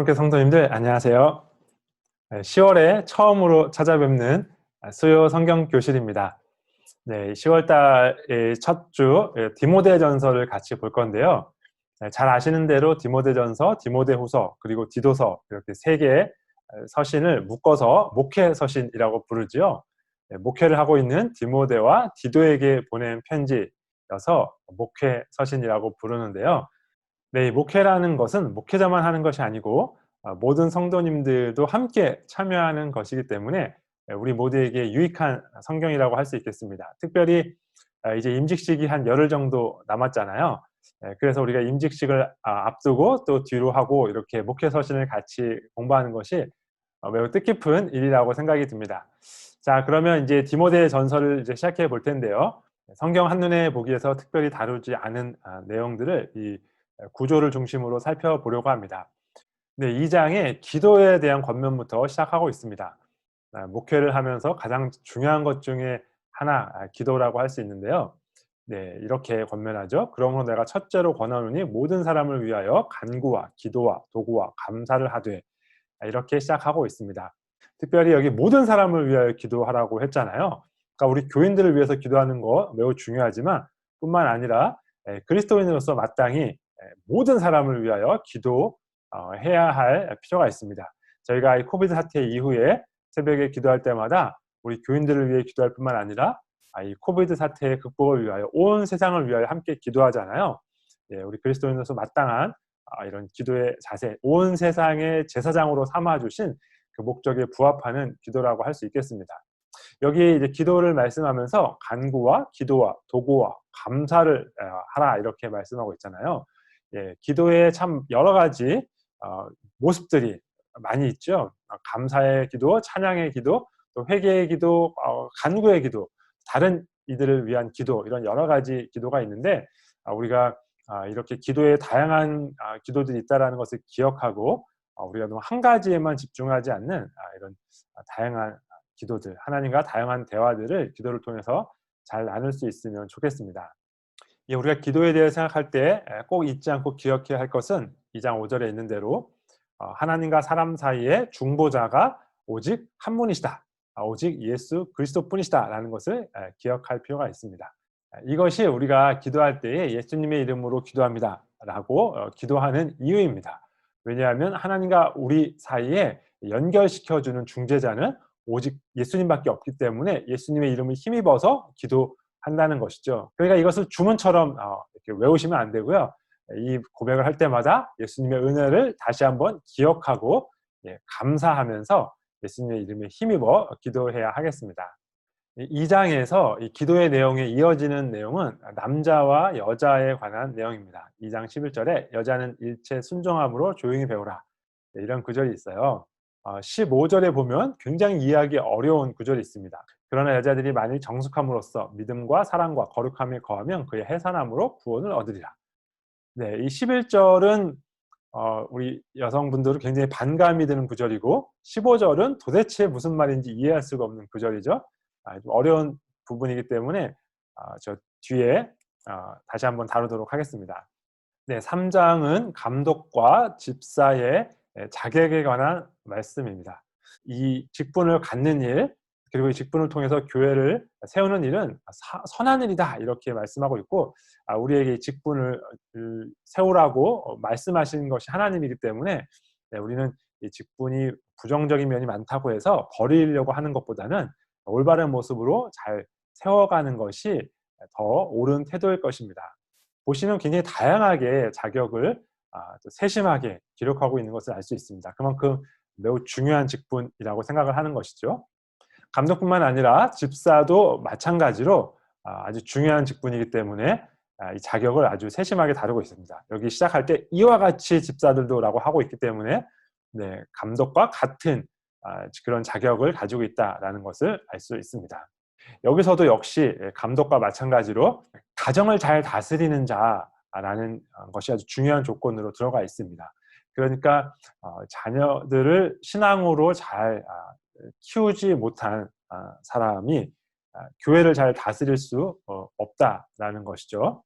사랑교회 성도님들 안녕하세요. 10월에 처음으로 찾아뵙는 수요 성경교실입니다. 네, 10월 달의 첫 주 디모데전서를 같이 볼 건데요. 잘 아시는 대로 디모데전서, 디모데후서, 그리고 디도서 이렇게 세 개의 서신을 묶어서 목회서신이라고 부르지요. 목회를 하고 있는 디모데와 디도에게 보낸 편지여서 목회서신이라고 부르는데요. 네, 목회라는 것은 목회자만 하는 것이 아니고 모든 성도님들도 함께 참여하는 것이기 때문에 우리 모두에게 유익한 성경이라고 할 수 있겠습니다. 특별히 이제 임직식이 한 열흘 정도 남았잖아요. 그래서 우리가 임직식을 앞두고 또 뒤로 하고 이렇게 목회서신을 같이 공부하는 것이 매우 뜻깊은 일이라고 생각이 듭니다. 자, 그러면 이제 디모데 전서를 이제 시작해 볼 텐데요. 성경 한눈에 보기에서 특별히 다루지 않은 내용들을 이 구조를 중심으로 살펴보려고 합니다. 네, 2장에 기도에 대한 권면부터 시작하고 있습니다. 목회를 하면서 가장 중요한 것 중에 하나, 기도라고 할 수 있는데요. 네, 이렇게 권면하죠. 그러므로 내가 첫째로 권하노니 모든 사람을 위하여 간구와 기도와 도구와 감사를 하되, 이렇게 시작하고 있습니다. 특별히 여기 모든 사람을 위하여 기도하라고 했잖아요. 그러니까 우리 교인들을 위해서 기도하는 거 매우 중요하지만 뿐만 아니라 그리스도인으로서 마땅히 모든 사람을 위하여 기도해야 할 필요가 있습니다. 저희가 이 코비드 사태 이후에 새벽에 기도할 때마다 우리 교인들을 위해 기도할 뿐만 아니라 이 코비드 사태의 극복을 위하여 온 세상을 위하여 함께 기도하잖아요. 우리 그리스도인으로서 마땅한 이런 기도의 자세, 온 세상의 제사장으로 삼아주신 그 목적에 부합하는 기도라고 할 수 있겠습니다. 여기 이제 기도를 말씀하면서 간구와 기도와 도구와 감사를 하라 이렇게 말씀하고 있잖아요. 기도에 참 여러 가지 모습들이 많이 있죠. 감사의 기도, 찬양의 기도, 또 회개의 기도, 간구의 기도, 다른 이들을 위한 기도, 이런 여러 가지 기도가 있는데 우리가 이렇게 기도에 다양한 기도들이 있다는 것을 기억하고 우리가 너무 한 가지에만 집중하지 않는 이런 다양한 기도들, 하나님과 다양한 대화들을 기도를 통해서 잘 나눌 수 있으면 좋겠습니다. 우리가 기도에 대해 생각할 때 꼭 잊지 않고 기억해야 할 것은 2장 5절에 있는 대로 하나님과 사람 사이의 중보자가 오직 한 분이시다. 오직 예수 그리스도뿐이시다 라는 것을 기억할 필요가 있습니다. 이것이 우리가 기도할 때에 예수님의 이름으로 기도합니다 라고 기도하는 이유입니다. 왜냐하면 하나님과 우리 사이에 연결시켜주는 중재자는 오직 예수님밖에 없기 때문에 예수님의 이름을 힘입어서 기도한다는 것이죠. 그러니까 이것을 주문처럼 이렇게 외우시면 안 되고요. 이 고백을 할 때마다 예수님의 은혜를 다시 한번 기억하고 감사하면서 예수님의 이름에 힘입어 기도해야 하겠습니다. 2장에서 이 기도의 내용에 이어지는 내용은 남자와 여자에 관한 내용입니다. 2장 11절에 여자는 일체 순종함으로 조용히 배우라. 이런 구절이 있어요. 15절에 보면 굉장히 이해하기 어려운 구절이 있습니다. 그러나 여자들이 만일 정숙함으로써 믿음과 사랑과 거룩함에 거하면 그의 해산함으로 구원을 얻으리라. 네, 이 11절은 우리 여성분들은 굉장히 반감이 드는 구절이고 15절은 도대체 무슨 말인지 이해할 수가 없는 구절이죠. 좀 어려운 부분이기 때문에 저 뒤에 다시 한번 다루도록 하겠습니다. 네, 3장은 감독과 집사의 자격에 관한 말씀입니다. 이 직분을 갖는 일, 그리고 이 직분을 통해서 교회를 세우는 일은 선한 일이다 이렇게 말씀하고 있고 우리에게 이 직분을 세우라고 말씀하신 것이 하나님이기 때문에 우리는 이 직분이 부정적인 면이 많다고 해서 버리려고 하는 것보다는 올바른 모습으로 잘 세워가는 것이 더 옳은 태도일 것입니다. 보시면 굉장히 다양하게 자격을 세심하게 기록하고 있는 것을 알 수 있습니다. 그만큼 매우 중요한 직분이라고 생각을 하는 것이죠. 감독뿐만 아니라 집사도 마찬가지로 아주 중요한 직분이기 때문에 이 자격을 아주 세심하게 다루고 있습니다. 여기 시작할 때 이와 같이 집사들도 라고 하고 있기 때문에 감독과 같은 그런 자격을 가지고 있다는 것을 알 수 있습니다. 여기서도 역시 감독과 마찬가지로 가정을 잘 다스리는 자라는 것이 아주 중요한 조건으로 들어가 있습니다. 그러니까 자녀들을 신앙으로 잘 키우지 못한 사람이 교회를 잘 다스릴 수 없다라는 것이죠.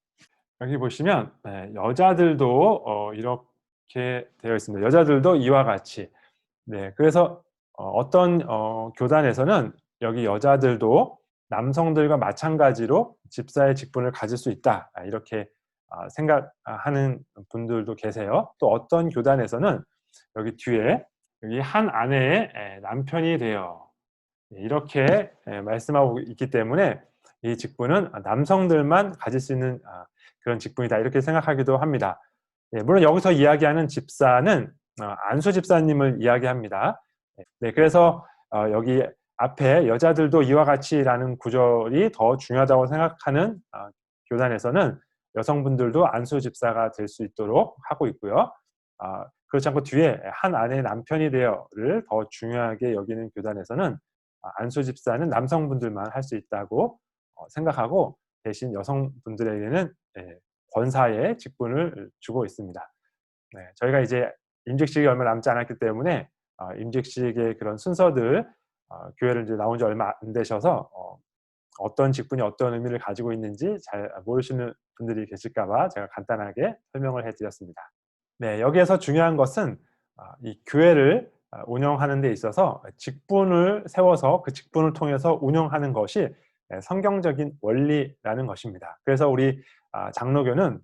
여기 보시면 여자들도 이렇게 이렇게 되어 있습니다. 여자들도 이와 같이. 네, 그래서 어떤 교단에서는 여기 여자들도 남성들과 마찬가지로 집사의 직분을 가질 수 있다. 이렇게 생각하는 분들도 계세요. 또 어떤 교단에서는 여기 뒤에 여기 한 아내의 남편이 되어 이렇게 말씀하고 있기 때문에 이 직분은 남성들만 가질 수 있는 그런 직분이다. 이렇게 생각하기도 합니다. 물론 여기서 이야기하는 집사는 안수 집사님을 이야기합니다. 네, 그래서 여기 앞에 여자들도 이와 같이라는 구절이 더 중요하다고 생각하는 교단에서는 여성분들도 안수 집사가 될 수 있도록 하고 있고요. 그렇지 않고 뒤에 한 아내의 남편이 되어를 더 중요하게 여기는 교단에서는 안수 집사는 남성분들만 할 수 있다고 생각하고 대신 여성분들에게는 권사의 직분을 주고 있습니다. 네, 저희가 이제 임직식이 얼마 남지 않았기 때문에 임직식의 그런 순서들 교회를 이제 나온 지 얼마 안 되셔서 어떤 직분이 어떤 의미를 가지고 있는지 잘 모르시는 분들이 계실까 봐 제가 간단하게 설명을 해드렸습니다. 네, 여기에서 중요한 것은 이 교회를 운영하는 데 있어서 직분을 세워서 그 직분을 통해서 운영하는 것이 성경적인 원리라는 것입니다. 그래서 우리 장로교는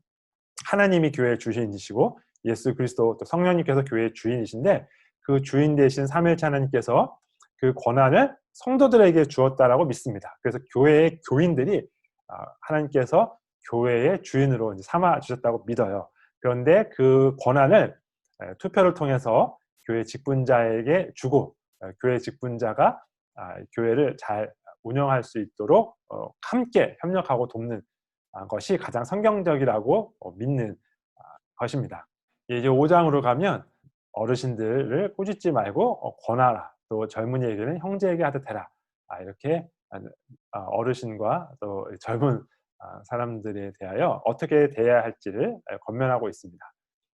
하나님이 교회의 주인이시고 예수 그리스도 또 성령님께서 교회의 주인이신데 그 주인 되신 삼위일체 하나님께서 그 권한을 성도들에게 주었다라고 믿습니다. 그래서 교회의 교인들이 하나님께서 교회의 주인으로 삼아 주셨다고 믿어요. 그런데 그 권한을 투표를 통해서 교회 직분자에게 주고 교회 직분자가 교회를 잘 운영할 수 있도록 함께 협력하고 돕는 것이 가장 성경적이라고 믿는 것입니다. 이제 5장으로 가면 어르신들을 꾸짖지 말고 권하라. 또 젊은이에게는 형제에게 하듯 해라. 이렇게 어르신과 또 젊은 사람들에 대하여 어떻게 대해야 할지를 권면하고 있습니다.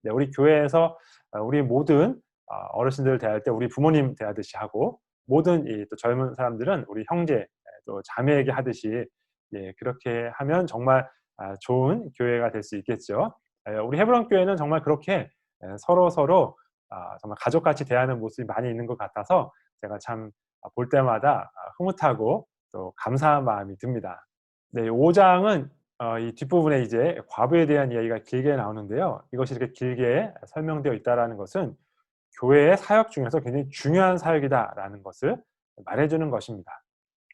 네, 우리 교회에서 우리 모든 어르신들을 대할 때 우리 부모님 대하듯이 하고 모든 또 젊은 사람들은 우리 형제 또 자매에게 하듯이 그렇게 하면 정말 좋은 교회가 될 수 있겠죠. 우리 헤브론 교회는 정말 그렇게 서로 정말 가족같이 대하는 모습이 많이 있는 것 같아서 제가 참 볼 때마다 흐뭇하고 또 감사한 마음이 듭니다. 네, 5장은 이 뒷부분에 이제 과부에 대한 이야기가 길게 나오는데요. 이것이 이렇게 길게 설명되어 있다는 것은 교회의 사역 중에서 굉장히 중요한 사역이다라는 것을 말해주는 것입니다.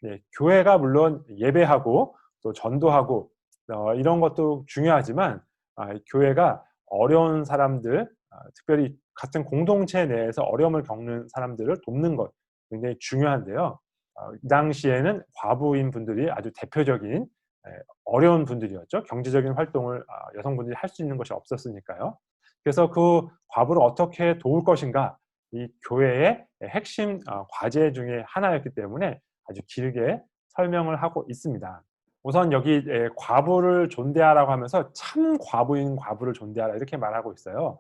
네, 교회가 물론 예배하고 또 전도하고 이런 것도 중요하지만 교회가 어려운 사람들, 특별히 같은 공동체 내에서 어려움을 겪는 사람들을 돕는 것 굉장히 중요한데요. 이 당시에는 과부인 분들이 아주 대표적인 어려운 분들이었죠. 경제적인 활동을 여성분들이 할 수 있는 것이 없었으니까요. 그래서 그 과부를 어떻게 도울 것인가 이 교회의 핵심 과제 중에 하나였기 때문에 아주 길게 설명을 하고 있습니다. 우선 여기 과부를 존대하라고 하면서 참 과부인 과부를 존대하라 이렇게 말하고 있어요.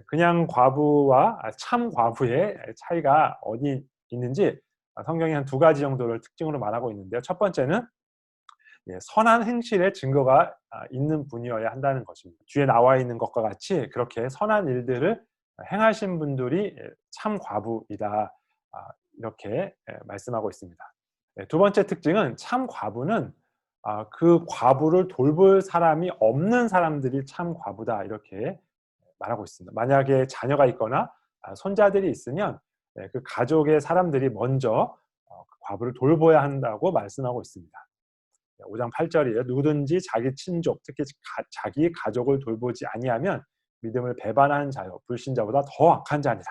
그냥 과부와 참 과부의 차이가 어디 있는지 성경이 한 2가지 정도를 특징으로 말하고 있는데요. 첫 번째는 선한 행실의 증거가 있는 분이어야 한다는 것입니다. 뒤에 나와 있는 것과 같이 그렇게 선한 일들을 행하신 분들이 참 과부이다. 이렇게 말씀하고 있습니다. 2번째 특징은 참 과부는 그 과부를 돌볼 사람이 없는 사람들이 참 과부다. 이렇게 말하고 있습니다. 만약에 자녀가 있거나 손자들이 있으면 그 가족의 사람들이 먼저 그 과부를 돌봐야 한다고 말씀하고 있습니다. 5장 8절이에요. 누구든지 자기 친족, 특히 자기 가족을 돌보지 아니하면 믿음을 배반한 자요 불신자보다 더 악한 자니라.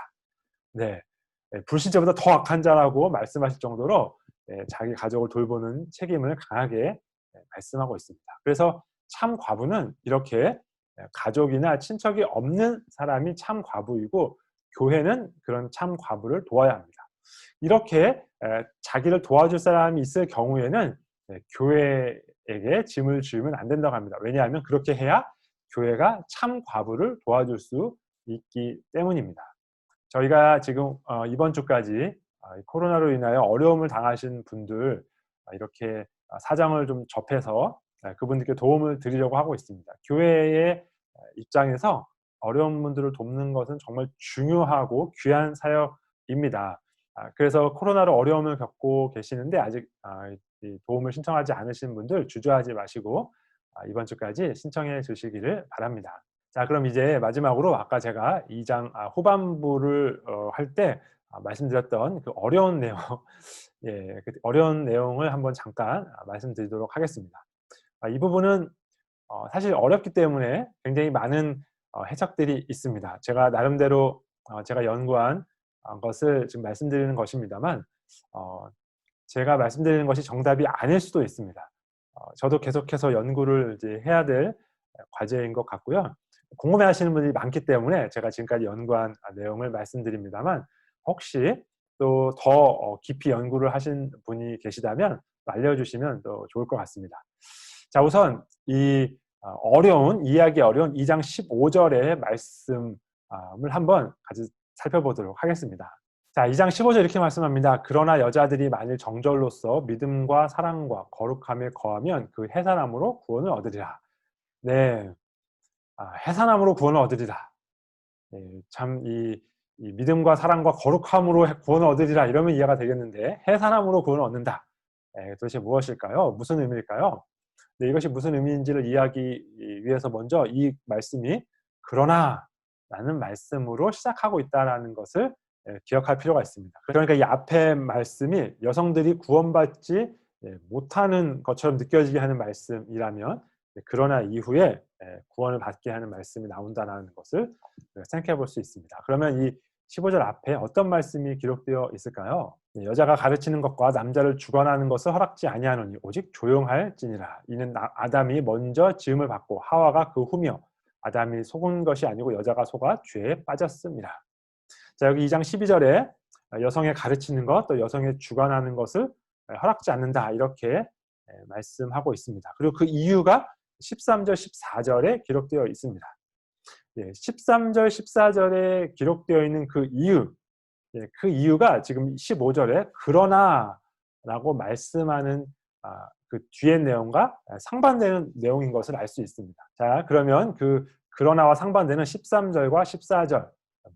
네, 불신자보다 더 악한 자라고 말씀하실 정도로 자기 가족을 돌보는 책임을 강하게 말씀하고 있습니다. 그래서 참 과부는 이렇게 가족이나 친척이 없는 사람이 참 과부이고 교회는 그런 참 과부를 도와야 합니다. 이렇게 자기를 도와줄 사람이 있을 경우에는 교회에게 짐을 지으면 안 된다고 합니다. 왜냐하면 그렇게 해야 교회가 참 과부를 도와줄 수 있기 때문입니다. 저희가 지금 이번 주까지 코로나로 인하여 어려움을 당하신 분들 이렇게 사정을 좀 접해서 그분들께 도움을 드리려고 하고 있습니다. 교회의 입장에서 어려운 분들을 돕는 것은 정말 중요하고 귀한 사역입니다. 그래서 코로나로 어려움을 겪고 계시는데 아직 이 도움을 신청하지 않으신 분들 주저하지 마시고 이번 주까지 신청해 주시기를 바랍니다. 자, 그럼 이제 마지막으로 아까 제가 2장 후반부를 할 때 말씀드렸던 그 어려운 내용 예, 그 어려운 내용을 한번 잠깐 말씀드리도록 하겠습니다. 이 부분은 사실 어렵기 때문에 굉장히 많은 해석들이 있습니다. 제가 나름대로 제가 연구한 것을 지금 말씀드리는 것입니다만 제가 말씀드리는 것이 정답이 아닐 수도 있습니다. 저도 계속해서 연구를 이제 해야 될 과제인 것 같고요. 궁금해하시는 분들이 많기 때문에 제가 지금까지 연구한 내용을 말씀드립니다만 혹시 또 더 깊이 연구를 하신 분이 계시다면 알려주시면 더 좋을 것 같습니다. 자, 우선 이 이해하기 어려운 2장 15절의 말씀을 한번 같이 살펴보도록 하겠습니다. 자, 2장 15절 이렇게 말씀합니다. 그러나 여자들이 만일 정절로서 믿음과 사랑과 거룩함에 거하면 그 해산함으로 구원을 얻으리라. 네, 해산함으로 구원을 얻으리라. 네, 참 이 믿음과 사랑과 거룩함으로 구원을 얻으리라 이러면 이해가 되겠는데 해산함으로 구원을 얻는다. 도대체 무엇일까요? 무슨 의미일까요? 네, 이것이 무슨 의미인지를 이해하기 위해서 먼저 이 말씀이 그러나 라는 말씀으로 시작하고 있다는 것을 기억할 필요가 있습니다. 그러니까 이 앞에 말씀이 여성들이 구원받지 못하는 것처럼 느껴지게 하는 말씀이라면 그러나 이후에 구원을 받게 하는 말씀이 나온다는 것을 생각해 볼 수 있습니다. 그러면 이 15절 앞에 어떤 말씀이 기록되어 있을까요? 여자가 가르치는 것과 남자를 주관하는 것을 허락지 아니하노니 오직 조용할지니라. 이는 아담이 먼저 지음을 받고 하와가 그 후며 아담이 속은 것이 아니고 여자가 속아 죄에 빠졌습니다. 자, 여기 2장 12절에 여성의 가르치는 것, 또 여성의 주관하는 것을 허락지 않는다 이렇게 말씀하고 있습니다. 그리고 그 이유가 13절, 14절에 기록되어 있습니다. 13절, 14절에 기록되어 있는 그 이유, 그 이유가 지금 15절에 그러나 라고 말씀하는 그 뒤의 내용과 상반되는 내용인 것을 알 수 있습니다. 자, 그러면 그 그러나와 상반되는 13절과 14절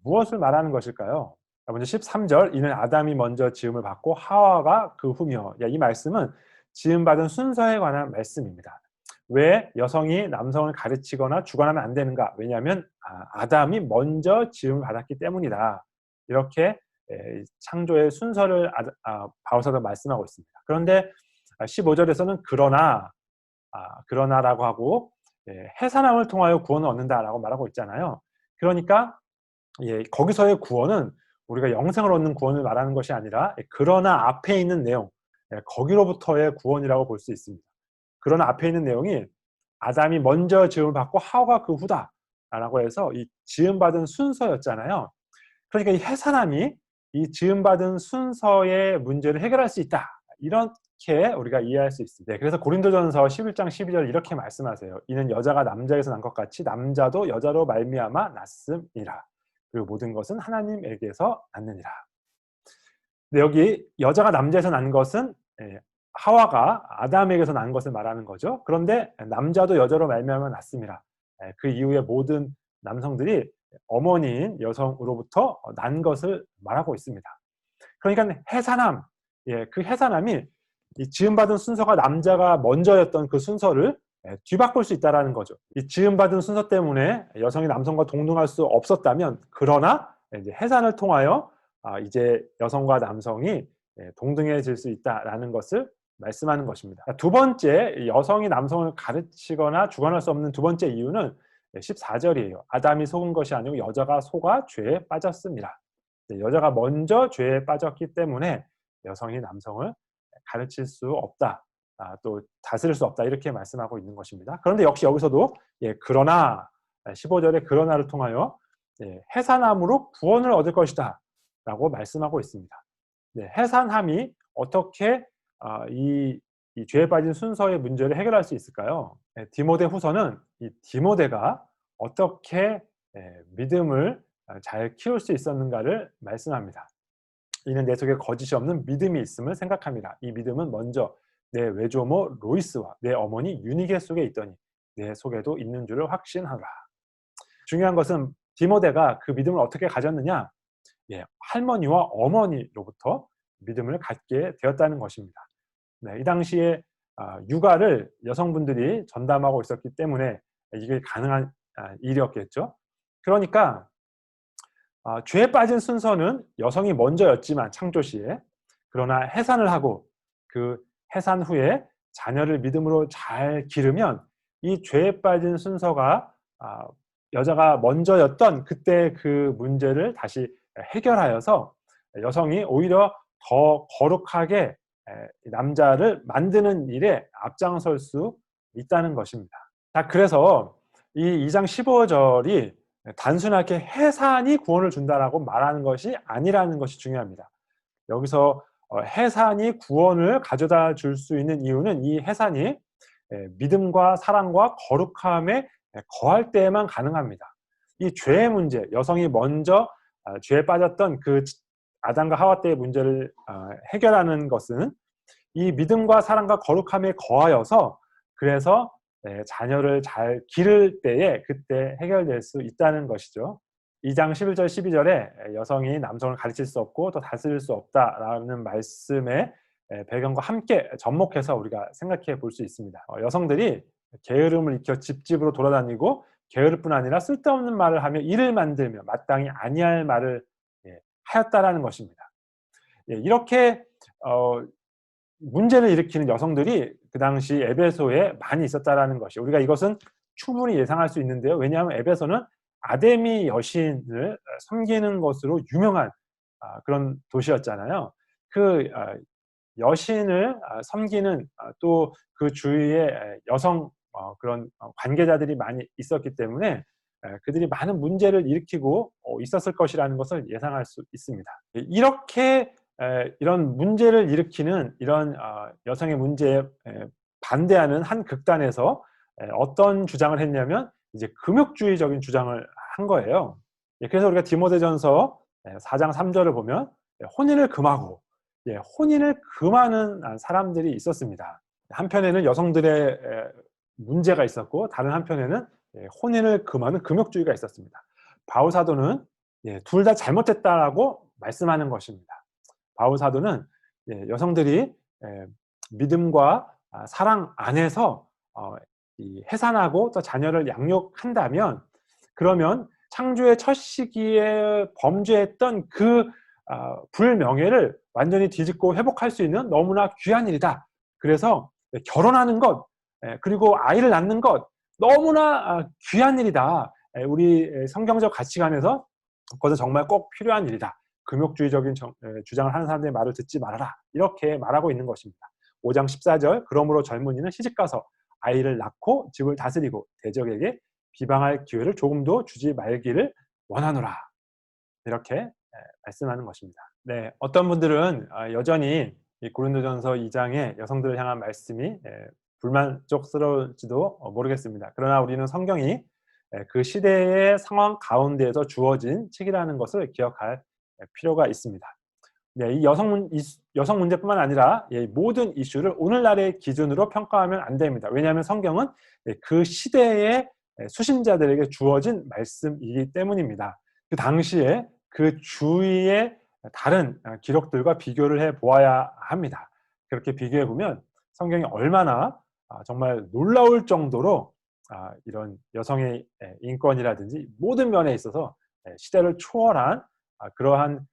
무엇을 말하는 것일까요? 먼저 13절 이는 아담이 먼저 지음을 받고 하와가 그 후며. 이 말씀은 지음받은 순서에 관한 말씀입니다. 왜 여성이 남성을 가르치거나 주관하면 안 되는가? 왜냐하면 아담이 먼저 지음을 받았기 때문이다. 이렇게 창조의 순서를 바울사도 말씀하고 있습니다. 그런데 15절에서는 그러나라고 하고 해산함을 통하여 구원을 얻는다라고 말하고 있잖아요. 그러니까 거기서의 구원은 우리가 영생을 얻는 구원을 말하는 것이 아니라 그러나 앞에 있는 내용, 거기로부터의 구원이라고 볼 수 있습니다. 그러나 앞에 있는 내용이 아담이 먼저 지음을 받고 하와가 그 후다라고 해서 이 지음받은 순서였잖아요. 그러니까 이 해산함이 이 지음받은 순서의 문제를 해결할 수 있다. 이렇게 우리가 이해할 수 있습니다. 그래서 고린도전서 11장 12절 이렇게 말씀하세요. 이는 여자가 남자에서 난 것 같이 남자도 여자로 말미암아 났음이라. 그리고 모든 것은 하나님에게서 났느니라. 근데 여기 여자가 남자에서 난 것은 하와가 아담에게서 난 것을 말하는 거죠. 그런데 남자도 여자로 말미암아 났음이라. 그 이후에 모든 남성들이 어머니인 여성으로부터 난 것을 말하고 있습니다. 그러니까 해산함, 그 해산함이 이 지음받은 순서가 남자가 먼저였던 그 순서를 뒤바꿀 수 있다는 거죠. 이 지음받은 순서 때문에 여성이 남성과 동등할 수 없었다면 그러나 이제 해산을 통하여 이제 여성과 남성이 동등해질 수 있다라는 것을 말씀하는 것입니다. 두 번째, 여성이 남성을 가르치거나 주관할 수 없는 두 번째 이유는 14절이에요. 아담이 속은 것이 아니고 여자가 속아 죄에 빠졌습니다. 여자가 먼저 죄에 빠졌기 때문에 여성이 남성을 가르칠 수 없다. 또 다스릴 수 없다. 이렇게 말씀하고 있는 것입니다. 그런데 역시 여기서도 그러나 15절에 그러나를 통하여 해산함으로 구원을 얻을 것이다. 라고 말씀하고 있습니다. 해산함이 어떻게 이 죄에 빠진 순서의 문제를 해결할 수 있을까요? 디모데 후서는 이 디모데가 어떻게 믿음을 잘 키울 수 있었는가를 말씀합니다. 이는 내 속에 거짓이 없는 믿음이 있음을 생각합니다. 이 믿음은 먼저 내 외조모 로이스와 내 어머니 유니게 속에 있더니 내 속에도 있는 줄을 확신하라. 중요한 것은 디모데가 그 믿음을 어떻게 가졌느냐? 할머니와 어머니로부터 믿음을 갖게 되었다는 것입니다. 이 당시에 육아를 여성분들이 전담하고 있었기 때문에 이게 가능한 일이었겠죠. 그러니까 죄에 빠진 순서는 여성이 먼저였지만 창조 시에, 그러나 해산을 하고 그 해산 후에 자녀를 믿음으로 잘 기르면 이 죄에 빠진 순서가 여자가 먼저였던 그때 그 문제를 다시 해결하여서 여성이 오히려 더 거룩하게 남자를 만드는 일에 앞장설 수 있다는 것입니다. 자, 그래서 이 2장 15절이 단순하게 해산이 구원을 준다라고 말하는 것이 아니라는 것이 중요합니다. 여기서 해산이 구원을 가져다 줄 수 있는 이유는 이 해산이 믿음과 사랑과 거룩함에 거할 때에만 가능합니다. 이 죄의 문제, 여성이 먼저 죄에 빠졌던 그 아담과 하와 때의 문제를 해결하는 것은 이 믿음과 사랑과 거룩함에 거하여서, 그래서 자녀를 잘 기를 때에 그때 해결될 수 있다는 것이죠. 2장 11절 12절에 여성이 남성을 가르칠 수 없고 또 다스릴 수 없다라는 말씀의 배경과 함께 접목해서 우리가 생각해 볼 수 있습니다. 여성들이 게으름을 익혀 집집으로 돌아다니고 게으를 뿐 아니라 쓸데없는 말을 하며 일을 만들며 마땅히 아니할 말을 하였다라는 것입니다. 이렇게 문제를 일으키는 여성들이 그 당시 에베소에 많이 있었다라는 것이, 우리가 이것은 충분히 예상할 수 있는데요. 왜냐하면 에베소는 아데미 여신을 섬기는 것으로 유명한 그런 도시였잖아요. 그 여신을 섬기는 또 그 주위에 여성 그런 관계자들이 많이 있었기 때문에 그들이 많은 문제를 일으키고 있었을 것이라는 것을 예상할 수 있습니다. 이렇게 이런 문제를 일으키는 이런 여성의 문제에 반대하는 한 극단에서 어떤 주장을 했냐면 이제 금욕주의적인 주장을 한 거예요. 그래서 우리가 디모데전서 4장 3절을 보면 혼인을 금하고 혼인을 금하는 사람들이 있었습니다. 한편에는 여성들의 문제가 있었고 다른 한편에는 혼인을 금하는 금욕주의가 있었습니다. 바울 사도는 둘 다 잘못했다라고 말씀하는 것입니다. 바울 사도는 여성들이 믿음과 사랑 안에서 해산하고 또 자녀를 양육한다면, 그러면 창조의 첫 시기에 범죄했던 그 불명예를 완전히 뒤집고 회복할 수 있는 너무나 귀한 일이다. 그래서 결혼하는 것, 그리고 아이를 낳는 것 너무나 귀한 일이다. 우리 성경적 가치관에서 그것은 정말 꼭 필요한 일이다. 금욕주의적인 주장을 하는 사람들의 말을 듣지 말아라. 이렇게 말하고 있는 것입니다. 5장 14절, 그러므로 젊은이는 시집가서 아이를 낳고 집을 다스리고 대적에게 비방할 기회를 조금도 주지 말기를 원하노라. 이렇게 말씀하는 것입니다. 네, 어떤 분들은 여전히 이 고린도전서 2장의 여성들을 향한 말씀이 불만족스러울지도 모르겠습니다. 그러나 우리는 성경이 그 시대의 상황 가운데에서 주어진 책이라는 것을 기억할 필요가 있습니다. 이 여성 문제뿐만 아니라 모든 이슈를 오늘날의 기준으로 평가하면 안 됩니다. 왜냐하면 성경은 그 시대의 수신자들에게 주어진 말씀이기 때문입니다. 그 당시에 그 주위의 다른 기록들과 비교를 해 보아야 합니다. 그렇게 비교해 보면 성경이 얼마나 정말 놀라울 정도로 이런 여성의 인권이라든지 모든 면에 있어서 시대를 초월한 그러한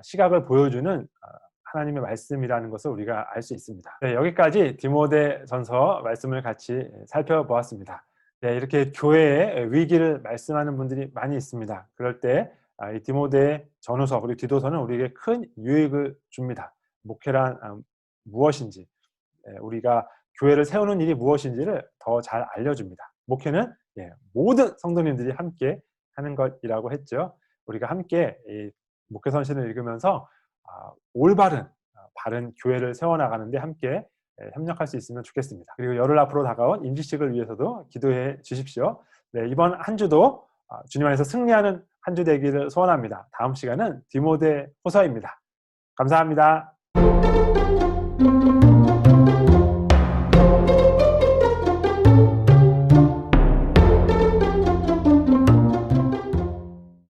시각을 보여주는 하나님의 말씀이라는 것을 우리가 알 수 있습니다. 여기까지 디모데전서 말씀을 같이 살펴보았습니다. 이렇게 교회의 위기를 말씀하는 분들이 많이 있습니다. 그럴 때 이 디모데 전후서 그리고 디도서는 우리에게 큰 유익을 줍니다. 목회란 무엇인지, 우리가 교회를 세우는 일이 무엇인지를 더 잘 알려줍니다. 목회는 모든 성도님들이 함께 하는 것이라고 했죠. 우리가 함께 이 목회 선신을 읽으면서 올바른 바른 교회를 세워나가는데 함께 협력할 수 있으면 좋겠습니다. 그리고 열흘 앞으로 다가온 임시식을 위해서도 기도해 주십시오. 이번 한 주도 주님 안에서 승리하는 한 주 되기를 소원합니다. 다음 시간은 디모데 후서입니다. 감사합니다.